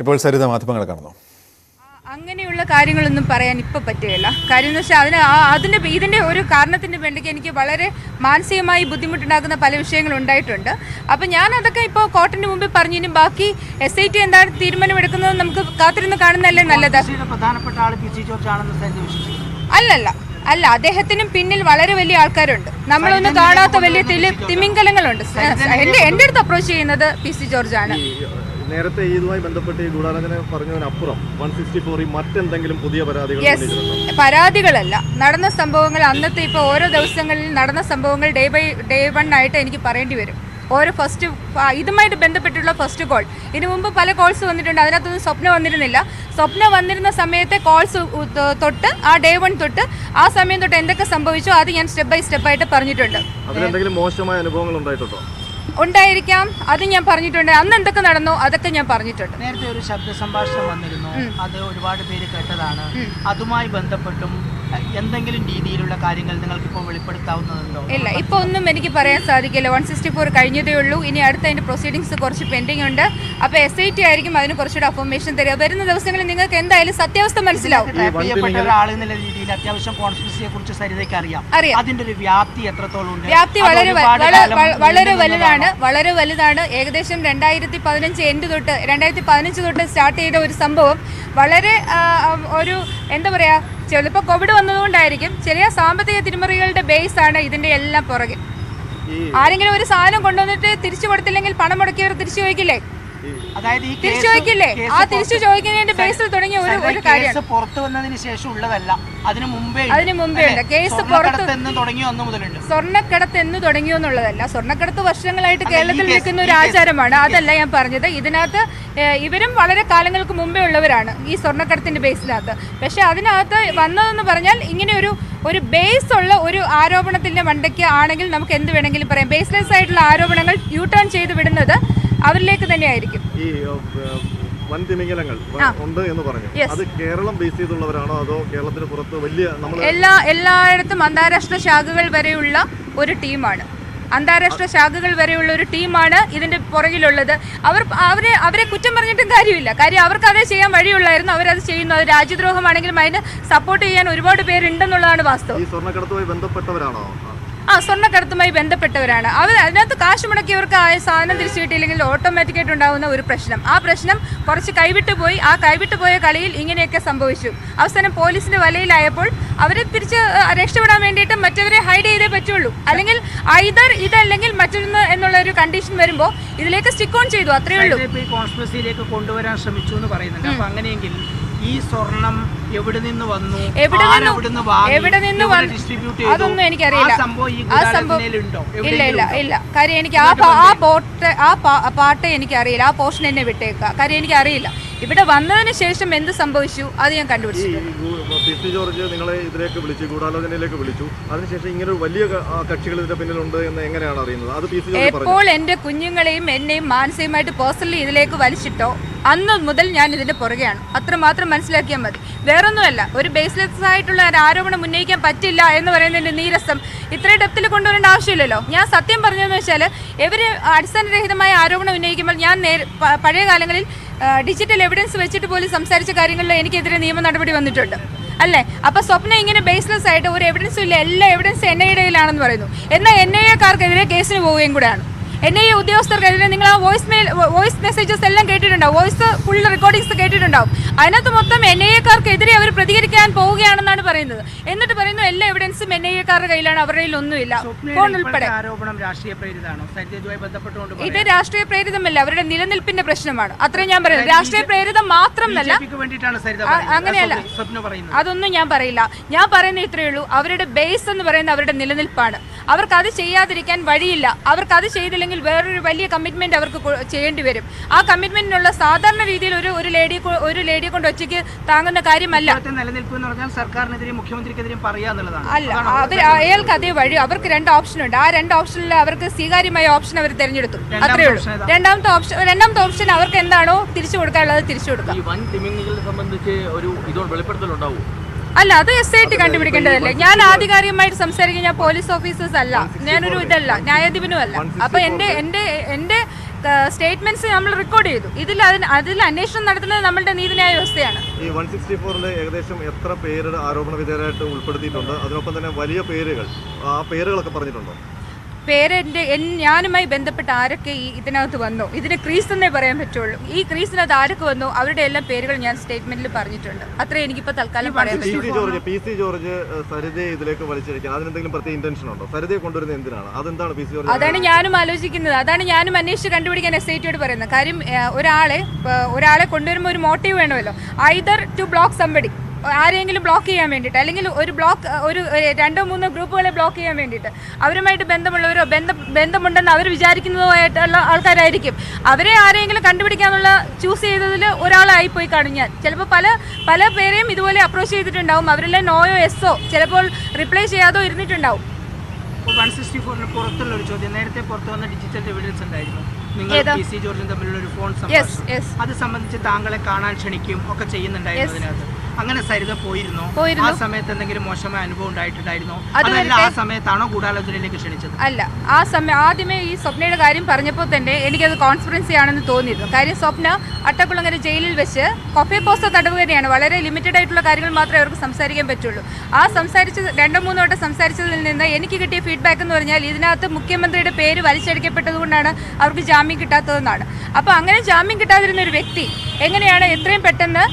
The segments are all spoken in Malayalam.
ഇപ്പോൾ സരിത മാധ്യമങ്ങളെ കാണുന്നു. അങ്ങനെയുള്ള കാര്യങ്ങളൊന്നും പറയാൻ ഇപ്പോൾ പറ്റുകയില്ല. കാര്യം എന്ന് വെച്ചാൽ ഇതിൻ്റെ ഒരു കാരണത്തിൻ്റെ വേണ്ടിക്ക് എനിക്ക് വളരെ മാനസികമായി ബുദ്ധിമുട്ടുണ്ടാക്കുന്ന പല വിഷയങ്ങളും ഉണ്ടായിട്ടുണ്ട്. അപ്പം ഞാൻ അതൊക്കെ ഇപ്പോൾ കോർട്ടിന് മുമ്പിൽ പറഞ്ഞതിനും ബാക്കി SIT എന്താണ് തീരുമാനമെടുക്കുന്നത് നമുക്ക് കാത്തിരുന്ന് കാണുന്നതല്ലേ നല്ലത്. അല്ല, അദ്ദേഹത്തിനും പിന്നിൽ വളരെ വലിയ ആൾക്കാരുണ്ട്. നമ്മളൊന്നും കാണാത്ത വലിയ തിമിംഗലങ്ങളുണ്ട്. എൻ്റെ അടുത്ത് അപ്രോച്ച് ചെയ്യുന്നത് PC ജോർജാണ്. നേരത്തെ ഇതുമായി ബന്ധപ്പെട്ട് ഈ ഗൂഢാലോചന പറഞ്ഞതിനപ്പുറം 164 മറ്റെന്തെങ്കിലും പുതിയ പരാതികളല്ല, നടന്ന സംഭവങ്ങൾ അന്നത്തെ ഇപ്പോൾ ഓരോ ദിവസങ്ങളിൽ നടന്ന സംഭവങ്ങൾ ഡേ വൺ ആയിട്ട് എനിക്ക് പറയേണ്ടി വരും. ഓരോ ഇതുമായിട്ട് ബന്ധപ്പെട്ടുള്ള ഫസ്റ്റ് കോൾ, ഇതിനു മുമ്പ് പല കോൾസ് വന്നിട്ടുണ്ട്. അതിനകത്തൊന്നും സ്വപ്ന വന്നിരുന്നില്ല. സ്വപ്ന വന്നിരുന്ന സമയത്തെ കോൾസ് തൊട്ട് ആ ഡേ വൺ തൊട്ട് ആ സമയം തൊട്ട് എന്തൊക്കെ സംഭവിച്ചോ അത് ഞാൻ സ്റ്റെപ്പ് ബൈ സ്റ്റെപ്പ് ആയിട്ട് പറഞ്ഞിട്ടുണ്ട്. മോശമായ അനുഭവങ്ങൾ ഉണ്ടായിട്ടുണ്ടോ? ഉണ്ടായിരിക്കാം, അത് ഞാൻ പറഞ്ഞിട്ടുണ്ട്. അന്ന് എന്തൊക്കെ നടന്നോ അതൊക്കെ ഞാൻ പറഞ്ഞിട്ടുണ്ട്. നേരത്തെ ഒരു ശബ്ദ സംഭാഷണം വന്നിരുന്നു, അത് ഒരുപാട് പേര് കേട്ടതാണ്. അതുമായി ബന്ധപ്പെട്ടും എന്തെങ്കിലും രീതിയിലുള്ള കാര്യങ്ങൾ നിങ്ങൾക്കിപ്പോൾ വെളിപ്പെടുത്താവുന്നതുണ്ടോ? ഇല്ല, ഇപ്പോൾ ഒന്നും എനിക്ക് പറയാൻ സാധിക്കില്ല. 164 കഴിഞ്ഞതേ ഉള്ളൂ. ഇനി അടുത്ത അതിൻ്റെ പ്രൊസീഡിങ്സ് കുറച്ച് പെൻഡിങ് ഉണ്ട്. അപ്പോൾ SIT ആയിരിക്കും അതിന് കുറച്ചുകൂടെ അഫർമേഷൻ തരിക. വരുന്ന ദിവസങ്ങളിൽ നിങ്ങൾക്ക് എന്തായാലും സത്യാവസ്ഥ മനസ്സിലാവും. ഒരാളെന്നുള്ള രീതിയിൽ അത്യാവശ്യം കോൺസ്പിറസിയെ കുറിച്ച് സരിതയ്ക്ക് അറിയാം. അതിന്റെ ഒരു വ്യാപ്തി എത്രത്തോളം ഉണ്ട്? വ്യാപ്തി വളരെ വലുതാണ്. ഏകദേശം 2015 എൻഡ് തൊട്ട് 2015 തൊട്ട് സ്റ്റാർട്ട് ചെയ്ത ഒരു സംഭവം വളരെ ഒരു എന്താ പറയുക, ചിലപ്പോൾ കോവിഡ് വന്നതുകൊണ്ടായിരിക്കും, ചെറിയ സാമ്പത്തിക തിരിമറികളുടെ ബേസ് ആണ് ഇതിന്റെ എല്ലാം പുറകിൽ. ആരെങ്കിലും ഒരു സാധനം കൊണ്ടുവന്നിട്ട് തിരിച്ചു കൊടുത്തില്ലെങ്കിൽ പണം മുടക്കിയവർ തിരിച്ചു ചോദിക്കില്ലേ? തിരിച്ചു ചോദിക്കില്ലേ? ആ തിരിച്ചു ചോദിക്കുന്നതിന്റെ ബേസിൽ തുടങ്ങിയ ഒരു കാര്യം പുറത്തു വന്നതിന് ശേഷം ഉള്ളതല്ല, അതിന് മുമ്പേ ഉണ്ട്. കേസ് പുറത്ത് മുതലുണ്ട്. സ്വർണ്ണക്കടത്ത് എന്ന് തുടങ്ങിയോ എന്നുള്ളതല്ല. സ്വർണ്ണക്കടത്ത് വർഷങ്ങളായിട്ട് കേരളത്തിൽ നിൽക്കുന്ന ഒരു ആചാരമാണ്. അതല്ല ഞാൻ പറഞ്ഞത്. ഇതിനകത്ത് ഇവരും വളരെ കാലങ്ങൾക്ക് മുമ്പേ ഉള്ളവരാണ് ഈ സ്വർണ്ണക്കടത്തിന്റെ ബേസിനകത്ത്. പക്ഷെ അതിനകത്ത് വന്നതെന്ന് പറഞ്ഞാൽ ഇങ്ങനെ ഒരു ബേസ് ഉള്ള ഒരു ആരോപണത്തിന്റെ മണ്ടയ്ക്ക് ആണെങ്കിൽ നമുക്ക് എന്ത് വേണമെങ്കിലും പറയാം. ബേസ്ലെസ് ആയിട്ടുള്ള ആരോപണങ്ങൾ ടേൺ ചെയ്ത് വിടുന്നത് അവരിലേക്ക് തന്നെയായിരിക്കും. ഈ വൻതിമിംഗലങ്ങൾ ഉണ്ട് എന്ന് പറഞ്ഞു, അത് കേരളം ബേസ് ചെയ്തുള്ളവരാണോ അതോ കേരളത്തിന് പുറത്ത് വലിയ എല്ലായിടത്തും അന്താരാഷ്ട്ര ശാഖകൾ വരെയുള്ള ഒരു ടീമാണ്. ഇതിന്റെ പുറകിലുള്ളത്. അവരെ കുറ്റം പറഞ്ഞിട്ടും കാര്യമില്ല. കാര്യം അവർക്ക് അതേ ചെയ്യാൻ വഴിയുള്ളായിരുന്നു, അവരത് ചെയ്യുന്നു. അത് രാജ്യദ്രോഹമാണെങ്കിലും അതിന് സപ്പോർട്ട് ചെയ്യാൻ ഒരുപാട് പേരുണ്ടെന്നുള്ളതാണ് വാസ്തവം. സ്വർണ്ണക്കടത്തുമായി ബന്ധപ്പെട്ടവരാണ് അവർ. അതിനകത്ത് കാശ് മുടക്കിയവർക്ക് ആ സാധനം തിരിച്ചു കിട്ടിയില്ലെങ്കിൽ ഓട്ടോമാറ്റിക്കായിട്ട് ഉണ്ടാകുന്ന ഒരു പ്രശ്നം. ആ പ്രശ്നം കുറച്ച് കൈവിട്ടു പോയി. ആ കൈവിട്ടു പോയ കളിയിൽ ഇങ്ങനെയൊക്കെ സംഭവിച്ചു. അവസാനം പോലീസിന്റെ വലയിലായപ്പോൾ അവരെ തിരിച്ച് രക്ഷപ്പെടാൻ വേണ്ടിയിട്ട് മറ്റവരെ ഹൈഡ് ചെയ്തേ പറ്റുള്ളൂ. അല്ലെങ്കിൽ ഐദർ ഇതല്ലെങ്കിൽ മറ്റൊന്ന് എന്നുള്ള ഒരു കണ്ടീഷൻ വരുമ്പോൾ ഇതിലേക്ക് സ്റ്റിക്ക് ഓൺ ചെയ്തു, അത്രയേ ഉള്ളൂ. കോൺസ്പിറസിയിലേക്ക് കൊണ്ടുവരാൻ ശ്രമിച്ചു എന്ന് പറയുന്നുണ്ട്. അപ്പൊ അങ്ങനെയെങ്കിൽ ഈ സ്വർണം എവിടെ നിന്ന് വന്നു, അതൊന്നും എനിക്കറിയില്ല. ആ സംഭവം ഇല്ല. കാര്യം എനിക്ക് ആ പാട്ട് എനിക്കറിയില്ല. ആ പോർഷൻ എന്നെ വിട്ടേക്കുക. കാര്യം എനിക്കറിയില്ല. ഇവിടെ വന്നതിന് ശേഷം എന്ത് സംഭവിച്ചു അത് ഞാൻ കണ്ടുപിടിച്ചിട്ടുണ്ട്. ജോർജ് നിങ്ങളെ ഇതിലേക്ക് വിളിച്ചു, ഗൂഢാലോചനയിലേക്ക് വിളിച്ചു. അതിനുശേഷം ഇങ്ങനെ വലിയ കക്ഷികൾ ഇതിന്റെ പിന്നിലുണ്ട് എന്ന് എങ്ങനെയാണ് അറിയുന്നത്? അത് എപ്പോൾ എന്റെ കുഞ്ഞുങ്ങളെയും എന്നെയും മാനസികമായിട്ട് പേഴ്സണലി ഇതിലേക്ക് വലിച്ചിട്ടോ അന്ന് മുതൽ ഞാൻ ഇതിന്റെ പുറകെയാണ്. അത്രമാത്രം മനസ്സിലാക്കിയാൽ മതി. വേറൊന്നുമല്ല, ഒരു ബേസ്ലെസ് ആയിട്ടുള്ള ഒരു ആരോപണം ഉന്നയിക്കാൻ പറ്റില്ല എന്ന് പറയുന്നതിന്റെ നീരസം ഇത്രയും ഡെപ്തിൽ കൊണ്ടുവരേണ്ട ആവശ്യമില്ലല്ലോ. ഞാൻ സത്യം പറഞ്ഞതെന്ന് വെച്ചാൽ ഇവർ അടിസ്ഥാനരഹിതമായ ആരോപണം ഉന്നയിക്കുമ്പോൾ ഞാൻ പഴയ കാലങ്ങളിൽ ഡിജിറ്റൽ എവിഡൻസ് വെച്ചിട്ട് പോലും സംസാരിച്ച കാര്യങ്ങളിൽ എനിക്കെതിരെ നിയമ നടപടി വന്നിട്ടുണ്ട് അല്ലേ? അപ്പോൾ സ്വപ്നം ഇങ്ങനെ ബേസ്ലെസ് ആയിട്ട് ഒരു എവിഡൻസും ഇല്ല, എല്ലാ എവിഡൻസും NIAയിലാണെന്ന് പറയുന്നു. എന്നാൽ NIAക്കാർക്കെതിരെ കേസിന് പോവുകയും കൂടെയാണ്. NIA ഉദ്യോഗസ്ഥർക്കെതിരെ നിങ്ങൾ ആ വോയിസ് മെസ്സേജസ് എല്ലാം കേട്ടിട്ടുണ്ടാവും, വോയിസ് ഫുൾ റെക്കോർഡിങ്സ് കേട്ടിട്ടുണ്ടാവും. അതിനകത്ത് മൊത്തം NIAക്കാർക്കെതിരെ അവർ പ്രതികരിക്കാൻ പോവുകയാണെന്നാണ് പറയുന്നത്. എന്നിട്ട് പറയുന്നു എല്ലാ എവിഡൻസും NIAക്കാരുടെ കയ്യിലാണ്, അവരുടെ കയ്യിൽ ഒന്നുമില്ല, ഫോൺ ഉൾപ്പെടെ. ഇത് രാഷ്ട്രീയ പ്രേരിതമല്ല, അവരുടെ നിലനിൽപ്പിന്റെ പ്രശ്നമാണ്. അത്രയും ഞാൻ പറയുന്നത്. രാഷ്ട്രീയ പ്രേരിതം മാത്രമല്ല, അങ്ങനെയല്ല, അതൊന്നും ഞാൻ പറയില്ല. ഞാൻ പറയുന്നത് ഇത്രയേ ഉള്ളൂ, അവരുടെ ബേസ് എന്ന് പറയുന്നത് അവരുടെ നിലനിൽപ്പാണ്. അവർക്ക് അത് ചെയ്യാതിരിക്കാൻ വഴിയില്ല. അവർക്ക് അത് ചെയ്തില്ലെങ്കിൽ വേറൊരു വലിയ കമ്മിറ്റ്മെന്റ് അവർക്ക് ചെയ്യേണ്ടി വരും. ആ കമ്മിറ്റ്മെന്റിനുള്ള സാധാരണ രീതിയിൽ ഒരു ലേഡിയെ കൊണ്ട് ഒറ്റയ്ക്ക് താങ്ങുന്ന കാര്യമല്ല. അല്ല, അയാൾക്ക് അതേ വഴി. അവർക്ക് 2 ഓപ്ഷൻ ഉണ്ട്. ആ 2 ഓപ്ഷനിൽ അവർക്ക് സ്വീകാര്യമായ ഓപ്ഷൻ അവർ തിരഞ്ഞെടുത്തു, അത്രേ ഉള്ളൂ. രണ്ടാമത്തെ ഓപ്ഷൻ അവർക്ക് എന്താണോ തിരിച്ചു കൊടുക്കാനുള്ളത് തിരിച്ചു കൊടുക്കാം. അല്ല, അത് SIT കണ്ടുപിടിക്കേണ്ടതല്ലേ. ഞാൻ ആധികാരികമായിട്ട് സംസാരിക്കാൻ ഞാൻ പോലീസ് ഓഫീസേഴ്സ് അല്ല, ഞാനൊരു ന്യായാധിപനും അല്ല. അപ്പൊ എന്റെ സ്റ്റേറ്റ്മെന്റ്സ് നമ്മൾ റെക്കോർഡ് ചെയ്തു. അതിൽ അന്വേഷണം നടത്തുന്നത് നമ്മളുടെ നീതിന്യായ വ്യവസ്ഥയാണ്. ഈ 164-ൽ ഏകദേശം എത്ര പേരുടെ ആരോപണ വിധേയരായിട്ട് ഉൾപ്പെടുത്തിയിട്ടുണ്ട്? അതിനൊപ്പം തന്നെ വലിയ പേരുകൾ, ആ പേരുകളൊക്കെ പറഞ്ഞിട്ടുണ്ടോ? ഞാനുമായി ബന്ധപ്പെട്ട ആരൊക്കെ ഇതിനകത്ത് വന്നോ, ഇതിന് ക്രീസ് എന്നേ പറയാൻ പറ്റുള്ളൂ. ഈ ക്രീസിനകത്ത് ആരൊക്കെ വന്നോ അവരുടെ എല്ലാ പേരുകൾ ഞാൻ സ്റ്റേറ്റ്മെന്റിൽ പറഞ്ഞിട്ടുണ്ട്. അത്രേ എനിക്കിപ്പോൾ തൽക്കാലം പറയാൻ പറ്റുള്ളൂ. പി സി ജോർജ് സരിതയെ ഇതിലേക്ക് വലിച്ചിരിക്കാൻ അതിനെന്തെങ്കിലും പ്രത്യേക ഇന്റൻഷൻ ഉണ്ടോ? സരിതയെ കൊണ്ടുവരുന്നത് എന്തിനാണ്? അതെന്താണ് പി സി ജോർജ്? അതാണ് ഞാനും ആലോചിക്കുന്നത്. അതാണ് ഞാനും അന്വേഷിച്ച് കണ്ടുപിടിക്കാൻ SIT-യോട് പറയുന്നത്. കാര്യം ഒരാളെ കൊണ്ടുവരുമ്പോൾ ഒരു മോട്ടീവ് വേണമല്ലോ. ഐദർ ടു ബ്ലോക്ക് സംബഡി, ആരെങ്കിലും ബ്ലോക്ക് ചെയ്യാൻ വേണ്ടിയിട്ട്, അല്ലെങ്കിൽ ഒരു 2-3 ഗ്രൂപ്പുകളെ ബ്ലോക്ക് ചെയ്യാൻ വേണ്ടിയിട്ട്, അവരുമായിട്ട് ബന്ധമുള്ളവരോ ബന്ധമുണ്ടെന്ന് അവർ വിചാരിക്കുന്നതോ ആയിട്ടുള്ള ആൾക്കാരായിരിക്കും. അവരെ ആരെങ്കിലും കണ്ടുപിടിക്കാനുള്ള ചൂസ് ചെയ്തതിൽ ഒരാളായി പോയി കാണും ഞാൻ. ചിലപ്പോൾ പല പേരെയും ഇതുപോലെ അപ്രോച്ച് ചെയ്തിട്ടുണ്ടാവും. അവരെല്ലാം നോയോ എസ്സോ ചിലപ്പോൾ റിപ്ലൈ ചെയ്യാതോ ഇരുന്നിട്ടുണ്ടാവും. 164-ന് പുറത്തുള്ള ഒരു ചോദ്യം, നേരത്തെ പുറത്തു വന്ന ഡിജിറ്റൽ എവിഡൻസ് ഉണ്ടായിരുന്നു, നിങ്ങൾ PC ജോർജും തമ്മിലുള്ള ഒരു ഫോൺ സംഭാഷണം. അത് സംബന്ധിച്ച് താങ്കളെ കാണാൻ ക്ഷണിക്കും ഒക്കെ ചെയ്യുന്നുണ്ടായിരുന്നു അതിനകത്ത്. അങ്ങനെ സരിത പോയിരുന്നു. ആ സമയത്ത് എന്തെങ്കിലും മോശമായ അനുഭവം ഉണ്ടായിട്ടുണ്ടായിരുന്നോ? അതല്ല ആ സമയത്താണോ ഗൂഢാലോചനയിലേക്ക് ക്ഷണിച്ചത്? അല്ല, ആ സമയം ആദ്യമേ ഈ സ്വപ്നയുടെ കാര്യം പറഞ്ഞപ്പോൾ തന്നെ എനിക്കത് കോൺസ്പിറൻസി ആണെന്ന് തോന്നിയിരുന്നു. കാര്യം സ്വപ്ന അട്ടക്കുളങ്ങര ജയിലിൽ വെച്ച് കൊഫെ പോസ്റ്റ തടവുകയാണ്. വളരെ ലിമിറ്റഡ് ആയിട്ടുള്ള കാര്യങ്ങൾ മാത്രമേ അവർക്ക് സംസാരിക്കാൻ പറ്റുള്ളൂ. ആ 2-3 വട്ടം സംസാരിച്ചതിൽ നിന്ന് എനിക്ക് കിട്ടിയ ഫീഡ്ബാക്ക് എന്ന് പറഞ്ഞാൽ ഇതിനകത്ത് മുഖ്യമന്ത്രിയുടെ പേര് വലിച്ചടിക്കപ്പെട്ടതുകൊണ്ടാണ് അവർക്ക് ജാമ്യം കിട്ടാത്തതെന്നാണ്. അപ്പോൾ അങ്ങനെ ജാമ്യം കിട്ടാതിരുന്ന ഒരു വ്യക്തി എങ്ങനെയാണ് എത്രയും പെട്ടെന്ന്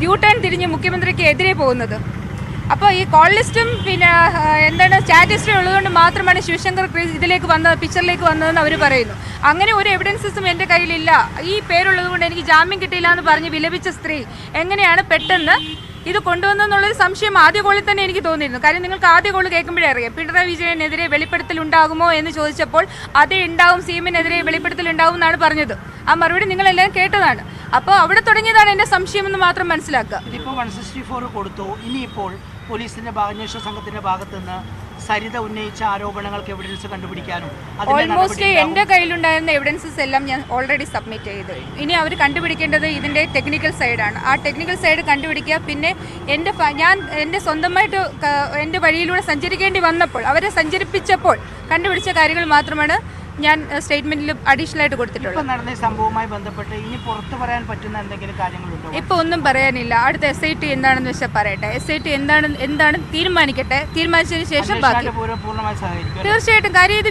U-turn തിരിഞ്ഞ് മുഖ്യമന്ത്രിക്ക് എതിരെ പോകുന്നത്? അപ്പോൾ ഈ കോൾ ലിസ്റ്റും ചാറ്റ് ഹിസ്റ്ററി ഉള്ളതുകൊണ്ട് മാത്രമാണ് ശിവശങ്കർ ഇതിലേക്ക് പിക്ചറിലേക്ക് വന്നതെന്ന് അവർ പറയുന്നു. അങ്ങനെ ഒരു എവിഡൻസസും എൻ്റെ കയ്യിലില്ല. ഈ പേരുള്ളത് കൊണ്ട് എനിക്ക് ജാമ്യം കിട്ടിയില്ല എന്ന് പറഞ്ഞ് വിലപിച്ച സ്ത്രീ എങ്ങനെയാണ് പെട്ടെന്ന് ഇത് കൊണ്ടുവന്നെന്നുള്ളൊരു സംശയം ആദ്യ കോളിൽ തന്നെ എനിക്ക് തോന്നിയിരുന്നു. കാര്യം നിങ്ങൾക്ക് ആദ്യ കോൾ കേൾക്കുമ്പോഴേ അറിയാം പിണറായി വിജയനെതിരെ വെളിപ്പെടുത്തൽ ഉണ്ടാകുമോ എന്ന് ചോദിച്ചപ്പോൾ അതേ ഉണ്ടാവും, CM-നെതിരെ വെളിപ്പെടുത്തൽ ഉണ്ടാവും എന്നാണ് പറഞ്ഞത്. ആ മറുപടി നിങ്ങളെല്ലാം കേട്ടതാണ്. അപ്പോൾ അവിടെ തുടങ്ങിയതാണ് എൻ്റെ സംശയം എന്ന് മാത്രം മനസ്സിലാക്കുക. ഇതിപ്പോൾ 164 കൊടുത്തു. ഇനിയിപ്പോൾ പോലീസിന്റെ അന്വേഷണ സംഘത്തിന്റെ ഭാഗത്ത് നിന്ന് സരിത ഉന്നയിച്ച ആരോപണങ്ങൾക്ക് എവിഡൻസ് കണ്ടുപിടിക്കാനും ഓൾമോസ്റ്റ് എൻ്റെ കയ്യിലുണ്ടായിരുന്ന എവിഡൻസസ് എല്ലാം ഞാൻ ഓൾറെഡി സബ്മിറ്റ് ചെയ്തു. ഇനി അവർ കണ്ടുപിടിക്കേണ്ടത് ഇതിൻ്റെ ടെക്നിക്കൽ സൈഡാണ്. ആ ടെക്നിക്കൽ സൈഡ് കണ്ടുപിടിക്കുക. പിന്നെ ഞാൻ എൻ്റെ സ്വന്തമായിട്ട് എൻ്റെ വഴിയിലൂടെ സഞ്ചരിക്കേണ്ടി വന്നപ്പോൾ, അവരെ സഞ്ചരിപ്പിച്ചപ്പോൾ കണ്ടുപിടിച്ച കാര്യങ്ങൾ മാത്രമാണ് ഞാൻ സ്റ്റേറ്റ്മെന്റിൽ അഡീഷണൽ ആയിട്ട് കൊടുത്തിട്ടുള്ളത്. നടന്ന സംഭവവുമായി ബന്ധപ്പെട്ട് ഇനി പുറത്തു പറയാൻ പറ്റുന്ന എന്തെങ്കിലും കാര്യങ്ങളുണ്ടോ? ഇപ്പോൾ ഒന്നും പറയാനില്ല. അടുത്ത SIT എന്താണെന്ന് വെച്ചാൽ പറയട്ടെ. SIT എന്താണ് തീരുമാനിക്കട്ടെ. തീരുമാനിച്ചതിന് ശേഷം ബാക്കി തീർച്ചയായിട്ടും. കാര്യം ഇത്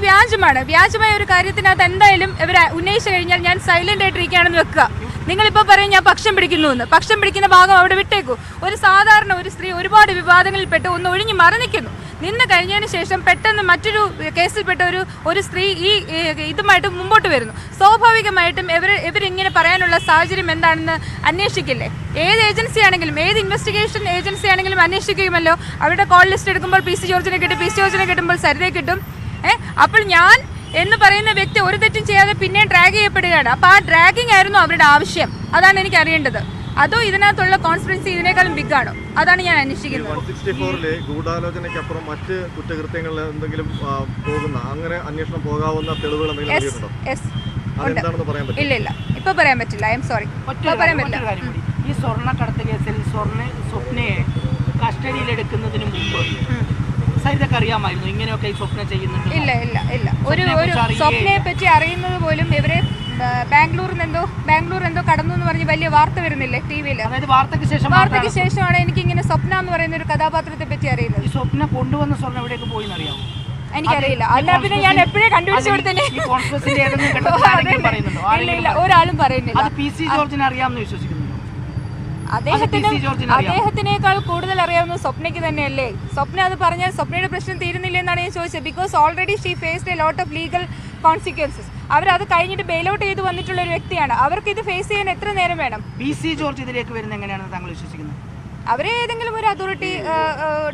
വ്യാജമായ ഒരു കാര്യത്തിനകത്ത് എന്തായാലും ഇവർ ഉന്നയിച്ചു കഴിഞ്ഞാൽ ഞാൻ സൈലന്റ് ആയിട്ടിരിക്കുകയാണെന്ന് വെക്കുക. നിങ്ങളിപ്പോൾ പറയും ഞാൻ പക്ഷം പിടിക്കുന്നു എന്ന്. പക്ഷം പിടിക്കുന്ന ഭാഗം അവിടെ വിട്ടേക്കൂ. ഒരു സാധാരണ ഒരു സ്ത്രീ ഒരുപാട് വിവാദങ്ങളിൽപ്പെട്ട് ഒന്ന് ഒഴിഞ്ഞു മറന്നിക്കുന്നു. നിന്ന് കഴിഞ്ഞതിന് ശേഷം പെട്ടെന്ന് മറ്റൊരു കേസിൽപ്പെട്ട ഒരു സ്ത്രീ ഇതുമായിട്ട് മുമ്പോട്ട് വരുന്നു. സ്വാഭാവികമായിട്ടും ഇവരിങ്ങനെ പറയാനുള്ള സാഹചര്യം എന്താണെന്ന് അന്വേഷിക്കില്ലേ? ഏത് ഏജൻസി ആണെങ്കിലും, ഏത് ഇൻവെസ്റ്റിഗേഷൻ ഏജൻസി ആണെങ്കിലും അന്വേഷിക്കുമല്ലോ. അവരുടെ കോൾ ലിസ്റ്റ് എടുക്കുമ്പോൾ PC ജോർജിനെ കിട്ടും, PC ജോർജിനെ കിട്ടുമ്പോൾ സരിതയെ കിട്ടും. അപ്പോൾ ഞാൻ എന്ന് പറയുന്ന വ്യക്തി ഒരു തെറ്റും ചെയ്യാതെ പിന്നെ ഡ്രാഗ് ചെയ്യപ്പെടുകയാണ്. അപ്പോൾ ആ ഡ്രാഗിങ് ആയിരുന്നു അവരുടെ ആവശ്യം. അതാണ് എനിക്ക് അറിയേണ്ടത്. അതോ ഇതിനകത്തുള്ള കോൺസ്പിറൻസി ഇതിനേക്കാളും ബിഗ് ആണോ? അതാണ് ഞാൻ അന്വേഷിക്കുന്നത്. 164-ലെ ഗൂഢാലോചനയ്ക്കപ്പുറം മറ്റ് കുറ്റകൃത്യങ്ങളിൽ എന്തെങ്കിലും പോകുന്ന, അങ്ങനെ അന്വേഷണം പോകാവുന്ന തെളിവുകൾ എന്തെങ്കിലും ഇല്ല, ഇപ്പൊ പറയാൻ പറ്റില്ല. ഐ എം സോറി, പറയാൻ പറ്റില്ല. ഈ സ്വർണ്ണക്കടത്ത് കേസിൽ സ്വപ്നയെ കസ്റ്റഡിയിൽ എടുക്കുന്നതിന് മുമ്പ് സരിതക്ക് അറിയാമായിരുന്നു ഇങ്ങനെയൊക്കെ ഈ സ്വപ്ന ചെയ്യുന്നുണ്ട്? ഇല്ല. ഒരു സ്വപ്നയെ പറ്റി അറിയുന്നത് പോലും ഇവരെ ബാംഗ്ലൂർ എന്തോ കടന്നു എന്ന് പറഞ്ഞ് വലിയ വാർത്ത വരുന്നില്ലേ TV-യിൽ? വാർത്തയ്ക്ക് ശേഷമാണ് എനിക്ക് ഇങ്ങനെ സ്വപ്ന എന്ന് പറയുന്ന ഒരു കഥാപാത്രത്തെ പറ്റി അറിയുന്നത്. ഈ സ്വപ്ന കൊണ്ടുവന്ന സ്വർണ്ണം എവിടേക്ക് പോയി എന്നറിയാമോ? എനിക്കറിയില്ല. അല്ല പിന്നെ ഞാൻ എപ്പോഴേ കണ്ടുപിടിച്ചു കൊടുത്തന്നെ. ഇല്ല, ഒരാളും പറയുന്നില്ല. PC ജോർജിനെ അറിയാമെന്ന് വിശ്വസിക്കുന്നു. അദ്ദേഹത്തിനേക്കാൾ കൂടുതൽ അറിയാവുന്നത് സ്വപ്നയ്ക്ക് തന്നെയല്ലേ? സ്വപ്ന അത് പറഞ്ഞാൽ സ്വപ്നയുടെ പ്രശ്നം തീരുന്നില്ല എന്നാണ് ഞാൻ ചോദിച്ചത്. Because already she faced a lot of legal consequences. അവരത് കഴിഞ്ഞിട്ട് ബെയിലൗട്ട് ചെയ്ത് വന്നിട്ടുള്ള ഒരു വ്യക്തിയാണ്. അവർക്ക് ഇത് ഫേസ് ചെയ്യാൻ എത്ര നേരം വേണം? PC ജോർജ് ഇതിലേക്ക് വരുന്നത് എങ്ങനെയാണെന്ന് താങ്കൾ വിശ്വസിക്കുന്നത്? അവരെ ഏതെങ്കിലും ഒരു അതോറിറ്റി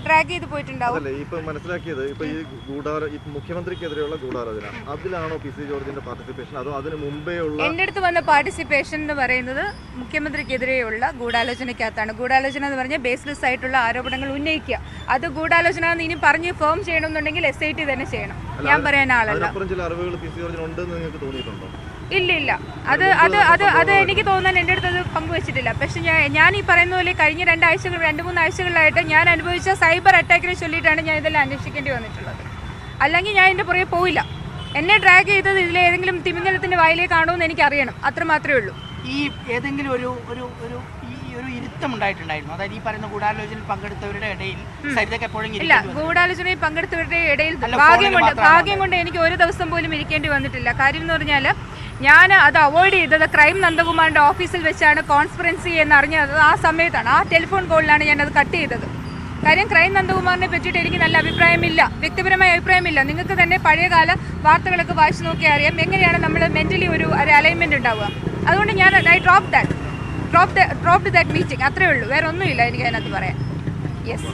ഡ്രാഗ് ചെയ്ത് പോയിട്ടുണ്ടാവും. ഇപ്പൊ മനസ്സിലാക്കിയത് ഇപ്പൊ ഈ മുഖ്യമന്ത്രിക്കെതിരെയുള്ള ഗൂഢാലോചന, അതിലാണോ PC ജോർജിന്റെ പാർട്ടിസിപ്പേഷൻ? അതോ അതിന് മുമ്പേ ഉള്ള എന്റെ അടുത്ത് വന്ന പാർട്ടിസിപ്പേഷൻ എന്ന് പറയുന്നത് മുഖ്യമന്ത്രിക്കെതിരെയുള്ള ഗൂഢാലോചനയ്ക്കകത്താണ്. ഗൂഢാലോചന എന്ന് പറഞ്ഞാൽ ബേസ്ലെസ് ആയിട്ടുള്ള ആരോപണങ്ങൾ ഉന്നയിക്കുക. അത് ഗൂഢാലോചന എന്ന് ഇനി പറഞ്ഞ് ഫേം ചെയ്യണമെന്നുണ്ടെങ്കിൽ SIT തന്നെ ചെയ്യണം. ഞാൻ പറയാൻ ആളല്ല. ഇല്ല, അത് എനിക്ക് തോന്നാൻ എൻ്റെ അടുത്ത് അത് പങ്കുവെച്ചിട്ടില്ല. പക്ഷെ ഞാൻ ഈ പറയുന്ന പോലെ കഴിഞ്ഞ 2-3 ആഴ്ചകളിലായിട്ട് ഞാൻ അനുഭവിച്ച സൈബർ അറ്റാക്കിനെ ചൊല്ലിയിട്ടാണ് ഞാൻ ഇതെല്ലാം അന്വേഷിക്കേണ്ടി വന്നിട്ടുള്ളത്. അല്ലെങ്കിൽ ഞാൻ എൻ്റെ പുറകെ പോയില്ല. എന്നെ ഡ്രാഗ് ചെയ്തത് ഇതിലേതെങ്കിലും തിമിംഗലത്തിന്റെ വായിലേക്കാണോ എന്ന് എനിക്ക് അറിയണം, അത്ര മാത്രമേ ഉള്ളൂ. ഈ ഏതെങ്കിലും ഒരു ഒരു ഒരു ഈ ഒരു ഇരുത്തം ഉണ്ടായിട്ടുണ്ടായിരുന്നു, അതായത് ഈ പറയുന്ന ഗൂഢാലോചനയിൽ പങ്കെടുത്തവരുടെ ഇടയിൽ സരിതയ്ക്ക് എപ്പോഴും ഇല്ല, ഗൂഢാലോചനയിൽ പങ്കെടുത്തവരുടെ ഇടയിൽ അല്ല, ഭാഗ്യം കൊണ്ട് എനിക്ക് ഒരു ദിവസം പോലും ഇരിക്കേണ്ടി വന്നിട്ടില്ല. കാര്യം എന്ന് പറഞ്ഞാൽ ഞാൻ അത് അവോയ്ഡ് ചെയ്തത് ക്രൈം നന്ദകുമാറിന്റെ ഓഫീസിൽ വെച്ചാണ് കോൺസ്പിറൻസി എന്നറിഞ്ഞത്. ആ സമയത്താണ്, ആ ടെലിഫോൺ കോളിലാണ് ഞാനത് കട്ട് ചെയ്തത്. കാര്യം ക്രൈം നന്ദകുമാറിനെ പറ്റിയിട്ട് എനിക്ക് നല്ല അഭിപ്രായമില്ല, വ്യക്തിപരമായ അഭിപ്രായമില്ല. നിങ്ങൾക്ക് തന്നെ പഴയകാല വാർത്തകളൊക്കെ വായിച്ചു നോക്കിയാൽ അറിയാം എങ്ങനെയാണ് നമ്മൾ മെന്റലി ഒരു അലൈൻമെന്റ് ഉണ്ടാവുക. അതുകൊണ്ട് ഞാൻ ഡ്രോപ്ഡ് ദാറ്റ് മീറ്റിംഗ്, അത്രേ ഉള്ളൂ, വേറെ ഒന്നുമില്ല എനിക്ക് അതിനകത്ത് പറയാൻ. യെസ്.